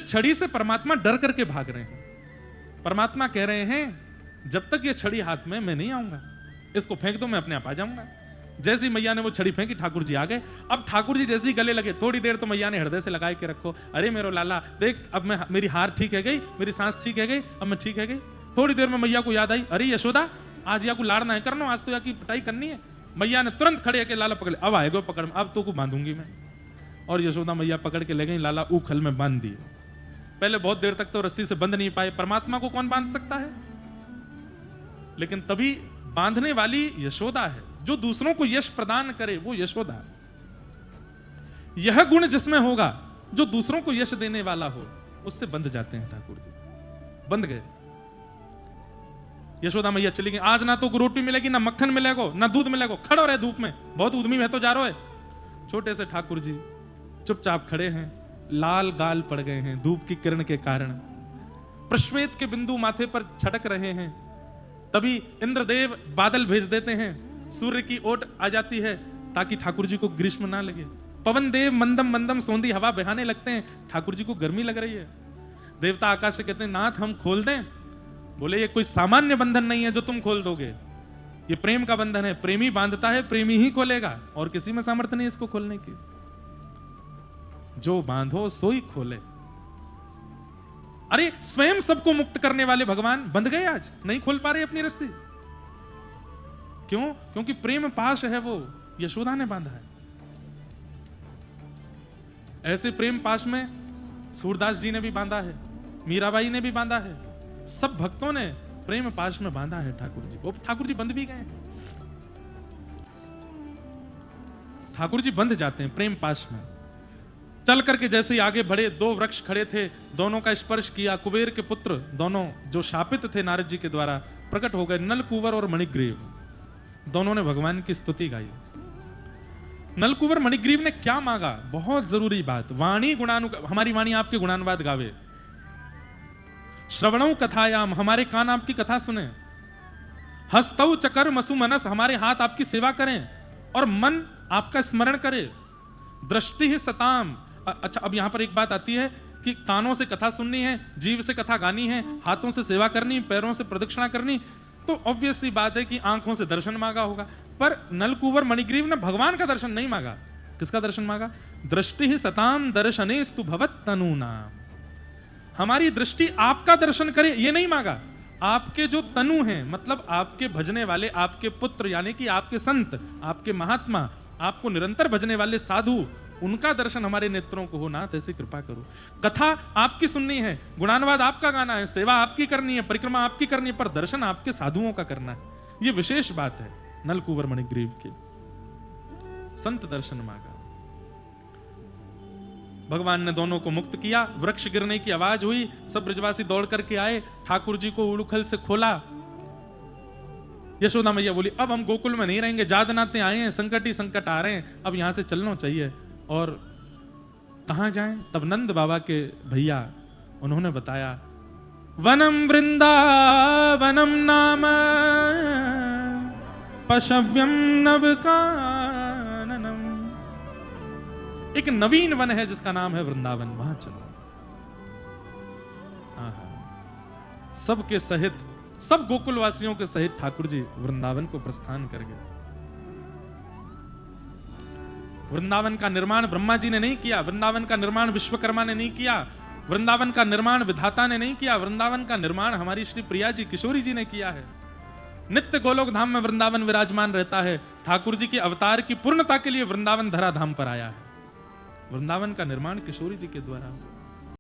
छड़ी से परमात्मा डर करके भाग रहे हैं। परमात्मा कह रहे हैं जब तक ये छड़ी हाथ में मैं नहीं आऊंगा, इसको फेंक दो, मैं अपने आप आ जाऊंगा। जैसी मैया ने वो छड़ी फेंकी, ठाकुर जी आ गए। अब ठाकुर जी जैसे ही गले लगे, थोड़ी देर तो मैया ने हृदय से लगा के रखो, अरे मेरो लाला देख, अब मैं, मेरी हार ठीक है गई, मेरी सांस ठीक है गई, अब मैं ठीक है गई। थोड़ी देर में मैया को याद आई, अरे यशोदा आज या को लाड़ना है करना, आज तो या की पिटाई करनी है। मैया ने तुरंत खड़े के लाला पकड़, अब आएगा पकड़ में, अब तो को बांधूंगी मैं। और यशोदा मैया पकड़ के ले गई, लाला उखल में बांध दिए। पहले बहुत देर तक तो रस्सी से बंध नहीं पाए, परमात्मा को कौन बांध सकता है, लेकिन तभी बांधने वाली यशोदा है। जो दूसरों को यश प्रदान करे वो यशोदा। यह गुण जिसमें होगा, जो दूसरों को यश देने वाला हो, उससे बंध जाते हैं ठाकुर जी। बंध गए। यशोदा मैया चली गई। आज ना तो रोटी मिलेगी, ना मक्खन मिलेगा, ना दूध मिलेगा, खड़ो रहे धूप में, बहुत उद्यमी है तो जा रहा है। छोटे से ठाकुर जी चुपचाप खड़े हैं, लाल गाल पड़ गए हैं धूप की किरण के कारण, प्रश्वेत के बिंदु माथे पर छटक रहे हैं। तभी इंद्रदेव बादल भेज देते हैं, सूर्य की ओट आ जाती है ताकि ठाकुर जी को ग्रीष्म ना लगे। पवन देव मंदम मंदम सौंधी हवा बहाने लगते हैं, ठाकुर जी को गर्मी लग रही है। देवता आकाश से कहते हैं, नाथ हम खोल दें? बोले ये कोई सामान्य बंधन नहीं है जो तुम खोल दोगे, ये प्रेम का बंधन है, प्रेमी बांधता है, प्रेमी ही खोलेगा, और किसी में सामर्थ्य नहीं इसको खोलने की। जो बांधो सोई खोले। अरे स्वयं सबको मुक्त करने वाले भगवान बंध गए, आज नहीं खोल पा रहे अपनी रस्सी। क्यों? क्योंकि प्रेम पाश है वो यशोदा ने बांधा है। ऐसे प्रेम पाश में सूरदास जी ने भी बांधा है, मीराबाई ने भी बांधा है, सब भक्तों ने प्रेम पाश में बांधा है ठाकुर जी को। ठाकुर जी बंध भी गए, ठाकुर जी बंध जाते हैं प्रेम पाश में। चल करके जैसे ही आगे बढ़े, दो वृक्ष खड़े थे, दोनों का स्पर्श किया। कुबेर के पुत्र दोनों जो शापित थे नारद जी के द्वारा, प्रकट हो गए, नलकुवर और मणिग्रीव। दोनों ने भगवान की स्तुति गाई। नलकुवर मणिग्रीव ने क्या मांगा? बहुत जरूरी बात, वाणी हमारी वाणी आपके गुणानुवाद गावे, श्रवणों कथायाम, हमारे कान आपकी कथा सुने, हस्तौ चकर मसु मनस, हमारे हाथ आपकी सेवा करें और मन आपका स्मरण करे, दृष्टि ही सताम। अच्छा, अब यहां पर एक बात आती है कि कानों से कथा सुननी है, जीव से कथा गानी है, हाथों से सेवा करनी, पैरों से प्रदक्षिणा करनी, तो ऑब्वियस सी बात है कि आंखों से दर्शन मांगा होगा। पर नलकुवर मणिग्रीव ने भगवान का दर्शन नहीं मांगा। किसका दर्शन मांगा? दृष्टि ही सताम दर्शनेस्तु भवत तनुना, हमारी दृष्टि आपका दर्शन करे, ये नहीं मांगा। आपके जो तनु हैं, मतलब आपके भजने वाले, आपके पुत्र यानी कि आपके संत, आपके महात्मा, आपको निरंतर भजने वाले साधु, उनका दर्शन हमारे नेत्रों को हो, नाथ ऐसी कृपा करो। कथा आपकी सुननी है, गुणानुवाद आपका गाना है, सेवा आपकी करनी है, परिक्रमा आपकी करनी है, पर दर्शन आपके साधुओं का करना है। ये विशेष बात है नलकुवर मणिग्रीव के। संत दर्शन मांगा, भगवान ने दोनों को मुक्त किया। वृक्ष गिरने की आवाज हुई, सब ब्रजवासी दौड़ करके आए, ठाकुर जी को उड़ुखल से खोला। यशोदा मैया बोली, अब हम गोकुल में नहीं रहेंगे, जादनाते आए हैं, संकट ही संकट आ रहे हैं, अब यहां से चलना चाहिए। और कहां जाएं? तब नंद बाबा के भैया उन्होंने बताया, वनम वृंदावनम नाम पशव्यम नवकाननम, एक नवीन वन है जिसका नाम है वृंदावन, वहां चलो। सबके सहित, सब गोकुलवासियों के सहित ठाकुर जी वृंदावन को प्रस्थान कर गए। वृंदावन का निर्माण ब्रह्मा जी ने नहीं किया, वृंदावन का निर्माण विश्वकर्मा ने नहीं किया, वृंदावन का निर्माण विधाता ने नहीं किया, वृंदावन का निर्माण हमारी श्री प्रिया जी किशोरी जी ने किया है। नित्य गोलोक धाम में वृंदावन विराजमान रहता है। ठाकुर जी के अवतार की पूर्णता के लिए वृंदावन धरा धाम पर आया है। वृंदावन का निर्माण किशोरी जी के द्वारा।